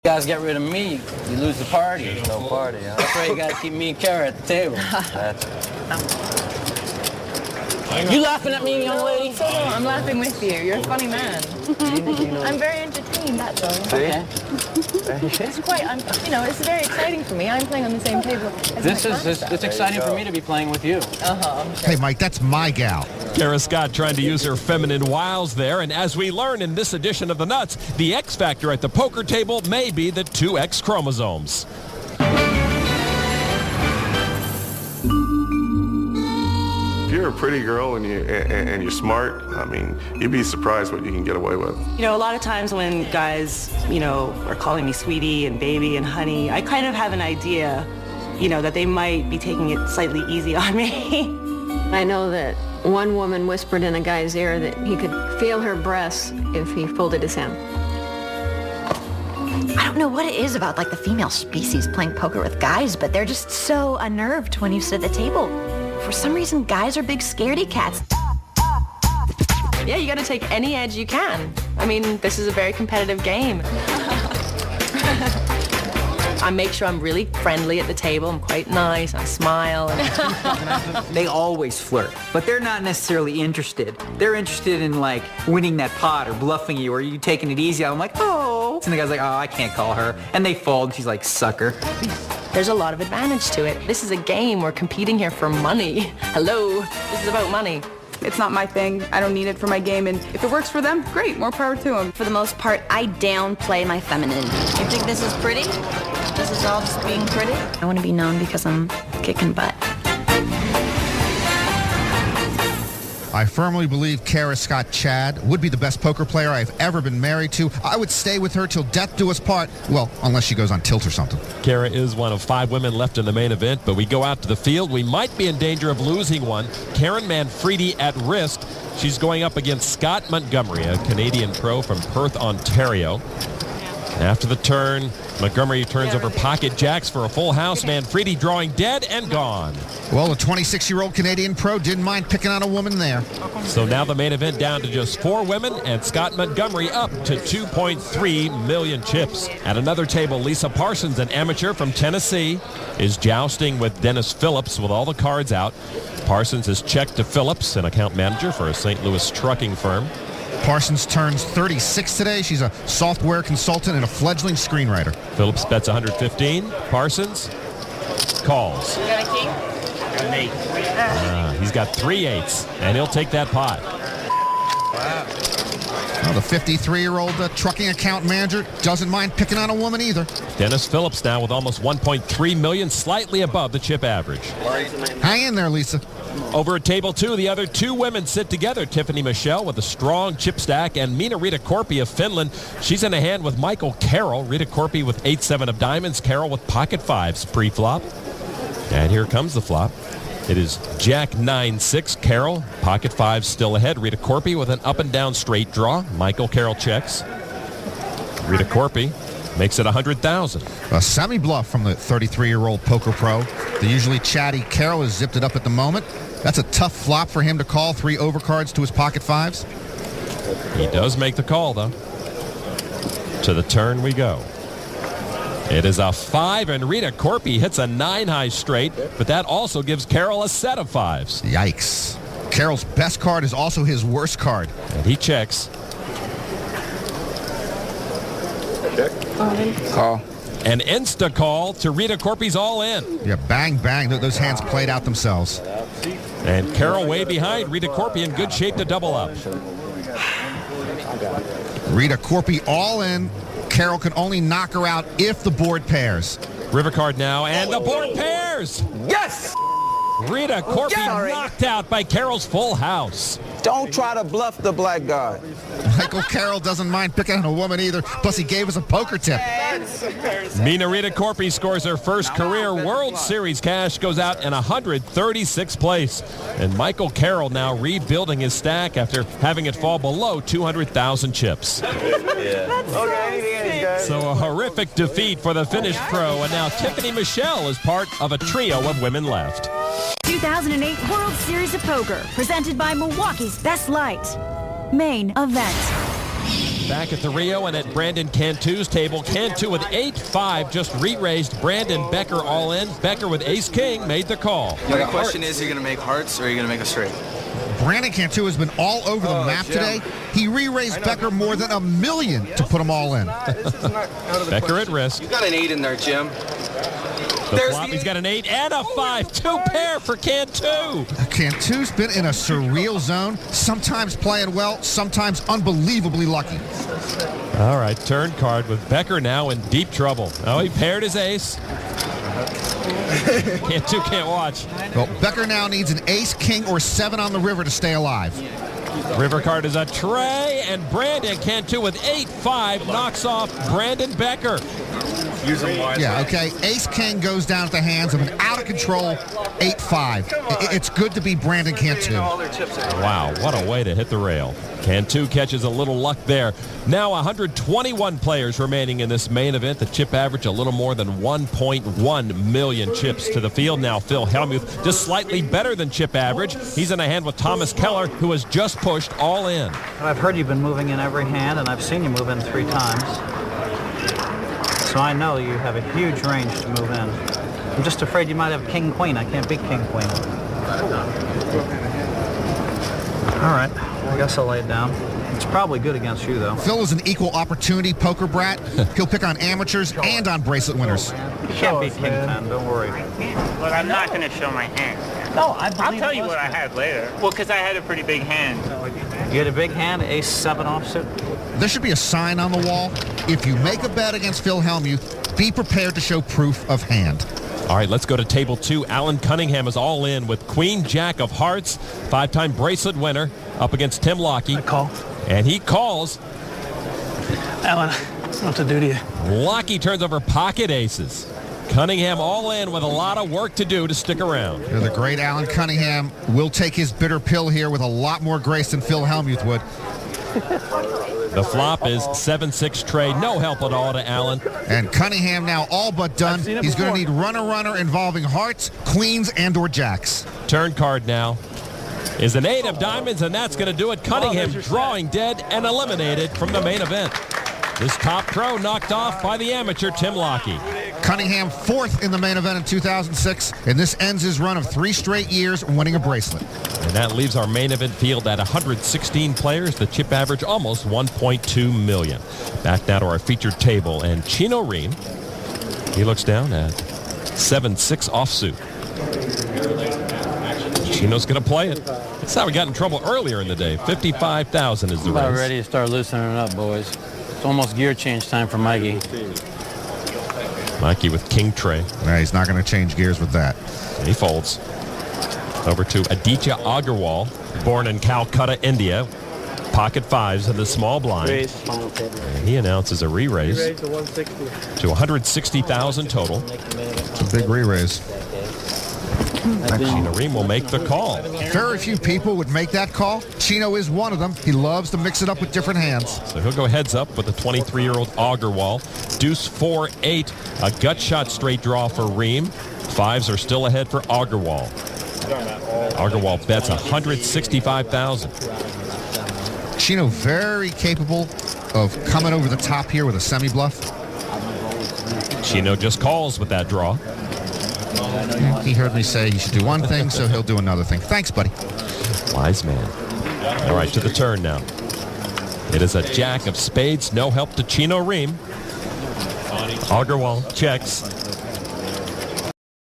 You guys get rid of me, you lose the party. There's no party, huh? That's why you gotta keep me and Kara at the table. That's You laughing at me, young lady? So no, I'm laughing with you. You're a funny man. I'm very entertained, that's all. Okay. It's quite, it's very exciting for me. I'm playing on the same table as It's exciting for me to be playing with you. Hey, Mike, that's my gal. Kara Scott trying to use her feminine wiles there, and as we learn in this edition of The Nuts, the X factor at the poker table may be the 2X chromosomes. If you're a pretty girl and you're smart, I mean, you'd be surprised what you can get away with. You know, a lot of times when guys, are calling me sweetie and baby and honey, I kind of have an idea, that they might be taking it slightly easy on me. I know that one woman whispered in a guy's ear that he could feel her breasts if he folded his hand. I don't know what it is about, the female species playing poker with guys, but they're just so unnerved when you sit at the table. For some reason, guys are big scaredy cats. Yeah, you gotta take any edge you can. I mean, this is a very competitive game. I make sure I'm really friendly at the table. I'm quite nice. I smile. They always flirt, but they're not necessarily interested. They're interested in winning that pot or bluffing you or you taking it easy. I'm like, oh. And the guy's like, oh, I can't call her. And they fold and she's like, sucker. There's a lot of advantage to it. This is a game. We're competing here for money. Hello. This is about money. It's not my thing. I don't need it for my game, and if it works for them, great, more power to them. For the most part, I downplay my feminine. You think this is pretty? This is all just being pretty? I want to be known because I'm kicking butt. I firmly believe Kara Scott Chad would be the best poker player I've ever been married to. I would stay with her till death do us part. Well, unless she goes on tilt or something. Kara is one of 5 women left in the main event, but we go out to the field. We might be in danger of losing one. Karen Manfredi at risk. She's going up against Scott Montgomery, a Canadian pro from Perth, Ontario. After the turn, Montgomery turns over pocket jacks for a full house. Manfredi drawing dead and gone. Well, the 26-year-old Canadian pro didn't mind picking on a woman there. So now the main event down to just 4 women, and Scott Montgomery up to 2.3 million chips. At another table, Lisa Parsons, an amateur from Tennessee, is jousting with Dennis Phillips with all the cards out. Parsons has checked to Phillips, an account manager for a St. Louis trucking firm. Parsons turns 36 today. She's a software consultant and a fledgling screenwriter. Phillips bets 115. Parsons calls. You got a king? Got an 8. He's got 3 8s, and he'll take that pot. Wow. Well, the 53-year-old trucking account manager doesn't mind picking on a woman either. Dennis Phillips now with almost 1.3 million, slightly above the chip average. Hang in there, Lisa. Over at table 2, the other 2 women sit together. Tiffany Michelle with a strong chip stack, and Mina Rita Korpi of Finland. She's in a hand with Michael Carroll. Rita Korpi with 8-7 of diamonds. Carroll with pocket 5s pre-flop. And here comes the flop. It is Jack 9-6. Carroll, pocket 5 still ahead. Rita Korpi with an up and down straight draw. Michael Carroll checks. Rita Korpi makes it 100,000. A semi-bluff from the 33-year-old poker pro. The usually chatty Carroll has zipped it up at the moment. That's a tough flop for him to call. 3 overcards to his pocket 5s. He does make the call, though. To the turn we go. It is a 5, and Rita Korpi hits a 9-high straight, but that also gives Carroll a set of 5s. Yikes. Carroll's best card is also his worst card. And he checks. call. An insta-call to Rita Korpi's all in. Yeah, bang, bang. Those hands played out themselves. And Carroll way behind. Rita Korpi in good shape to double up. Rita Korpi all in. Carroll can only knock her out if the board pairs. River card now, and the board pairs. Yes! Rita Korpi knocked out by Carroll's full house. Don't try to bluff the black guy. Michael Carroll doesn't mind picking on a woman either, plus he gave us a poker tip. Mina Rita Korpi scores her first career World Series cash, goes out in 136th place. And Michael Carroll now rebuilding his stack after having it fall below 200,000 chips. So a horrific defeat for the Finnish pro, and now Tiffany Michelle is part of a trio of women left. 2008 World Series of Poker, presented by Milwaukee's Best Light. Main event. Back at the Rio and at Brandon Cantu's table. Cantu with 8-5 just re-raised Brandon Becker all in. Becker with ace-king made the call. The question is, are you going to make hearts or are you going to make a straight? Brandon Cantu has been all over the map today. He re-raised Becker more than $1 million to put him all in. Becker at risk. You got an 8 in there, Jim. The flop, he's got an 8 and a 5. Two pair for Cantu. Cantu's been in a surreal zone, sometimes playing well, sometimes unbelievably lucky. All right, turn card with Becker now in deep trouble. Oh, he paired his ace. Cantu can't watch. Well, Becker now needs an ace, king, or 7 on the river to stay alive. River card is a tray, and Brandon Cantu with 8-5 knocks off Brandon Becker. Yeah, okay. Ace-king goes down at the hands of an out-of-control 8-5. It's good to be Brandon Cantu. Wow, what a way to hit the rail. Cantu catches a little luck there. Now 121 players remaining in this main event. The chip average a little more than 1.1 million chips to the field. Now Phil Hellmuth just slightly better than chip average. He's in a hand with Thomas Keller, who has just pushed all in. I've heard you've been moving in every hand, and I've seen you move in 3 times. So I know you have a huge range to move in. I'm just afraid you might have king-queen. I can't beat king-queen. All right, I guess I'll lay it down. It's probably good against you, though. Phil is an equal opportunity poker brat. He'll pick on amateurs and on bracelet winners. You can't beat king-10, don't worry. Look, I'm not going to show my hand. No, I'll tell you what I had later. Well, because I had a pretty big hand. You had a big hand, ace-7 offsuit? There should be a sign on the wall. If you make a bet against Phil Hellmuth, be prepared to show proof of hand. All right, let's go to table 2. Alan Cunningham is all in with Queen Jack of Hearts, 5-time bracelet winner, up against Tim Lockie. I call. And he calls. Alan, what to do to you? Lockie turns over pocket aces. Cunningham all in with a lot of work to do to stick around. The great Alan Cunningham will take his bitter pill here with a lot more grace than Phil Hellmuth would. The flop is 7-6 trade. No help at all to Allen. And Cunningham now all but done. He's going to need runner involving hearts, queens, and or jacks. Turn card now is an 8 of diamonds, and that's going to do it. Cunningham drawing dead and eliminated from the main event. This top pro knocked off by the amateur Tim Lockie. Cunningham 4th in the main event in 2006, and this ends his run of 3 straight years winning a bracelet. And that leaves our main event field at 116 players. The chip average almost 1.2 million. Back now to our featured table, and Chino Ream, he looks down at 7-6 offsuit. Chino's going to play it. That's how we got in trouble earlier in the day. 55,000 is the raise. About ready to start loosening up, boys. It's almost gear change time for Mikey. Mikey with king tray. Yeah, he's not going to change gears with that. And he folds. Over to Aditya Agarwal, born in Calcutta, India. Pocket 5s in the small blind. And he announces a re-raise to 160,000 total. It's a big re-raise. Chino Ream will make the call. Very few people would make that call. Chino is one of them. He loves to mix it up with different hands. So he'll go heads up with the 23-year-old Agarwal. Deuce 4-8, a gut shot straight draw for Ream. 5s are still ahead for Agarwal. Agarwal bets 165,000. Chino very capable of coming over the top here with a semi-bluff. Chino just calls with that draw. He heard me say he should do one thing, so he'll do another thing. Thanks, buddy. Wise man. All right, to the turn now. It is a jack of spades. No help to Chino Ream. Agarwal checks.